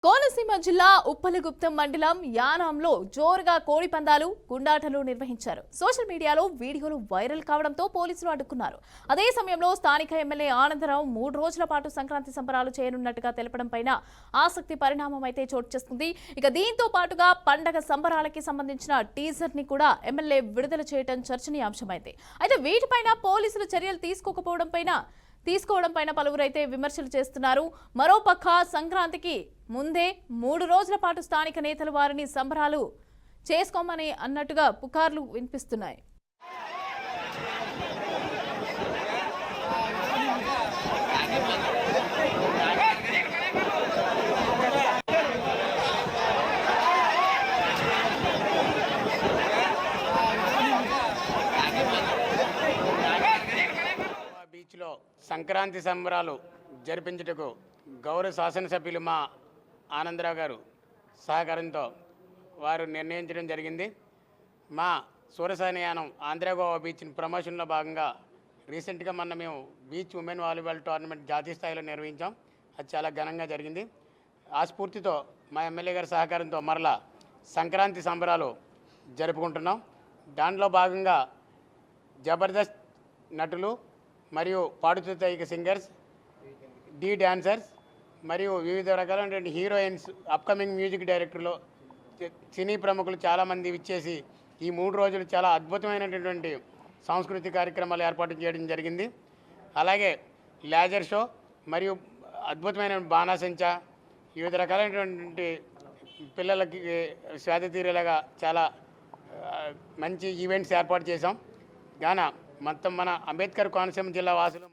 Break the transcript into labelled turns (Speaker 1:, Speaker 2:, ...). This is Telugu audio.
Speaker 1: కోనసీమ జిల్లా ఉప్పలగుప్తం మండలం యానాంలో జోరుగా కోడి పందాలు గుండాటలు నిర్వహించారు. సోషల్ మీడియాలో వీడియోలు వైరల్ కావడంతో పోలీసులు అడ్డుకున్నారు. అదే సమయంలో స్థానిక ఎమ్మెల్యే ఆనందరావు 3 రోజుల పాటు సంక్రాంతి సంబరాలు చేయనున్నట్టుగా తెలపడంపై ఆసక్తి పరిణామం అయితే చోటు చేసుకుంది. ఇక దీంతో పాటుగా పండగ సంబరాలకి సంబంధించిన టీజర్ ని కూడా ఎమ్మెల్యే విడుదల చేయడం చర్చనీయాంశమైంది. అయితే వీటిపైన పోలీసులు చర్యలు తీసుకోవడం పైన పలువురైతే విమర్శలు చేస్తున్నారు. మరోపక్క సంక్రాంతికి ముందే 3 రోజుల పాటు స్థానిక నేతలు వారిని సంబరాలు చేసుకోమని అన్నట్టుగా పుకార్లు వినిపిస్తున్నాయి.
Speaker 2: బీచ్లో సంక్రాంతి సంబరాలు జరిపించుటకు గౌరవ శాసనసభ్యులు మా ఆనందరావు గారు సహకారంతో వారు నిర్ణయించడం జరిగింది. మా సూరసానియానం ఆంధ్రగోవా బీచ్ ప్రమోషన్లో భాగంగా రీసెంట్గా మేము బీచ్ ఉమెన్ వాలీబాల్ టోర్నమెంట్ జాతీయ స్థాయిలో నిర్వహించాం. అది చాలా ఘనంగా జరిగింది. ఆ స్ఫూర్తితో మా ఎమ్మెల్యే గారి సహకారంతో మరలా సంక్రాంతి సంబరాలు జరుపుకుంటున్నాం. దాంట్లో భాగంగా జబర్దస్త్ నటులు మరియు పాడుతూ తైక సింగర్స్, డీ డాన్సర్స్ మరియు వివిధ రకాలైనటువంటి హీరోయిన్స్, అప్కమింగ్ మ్యూజిక్ డైరెక్టర్లు, సినీ ప్రముఖులు చాలామంది ఇచ్చేసి ఈ 3 రోజులు చాలా అద్భుతమైనటువంటి సాంస్కృతిక కార్యక్రమాలు ఏర్పాటు చేయడం జరిగింది. అలాగే లేజర్ షో మరియు అద్భుతమైన బాణాసంచా, వివిధ రకాలైనటువంటి పిల్లలకి స్వేద తీరేలాగా చాలా మంచి ఈవెంట్స్ ఏర్పాటు చేశాం. గాన మొత్తం మన అంబేద్కర్ కోనసీమ జిల్లా వాసులు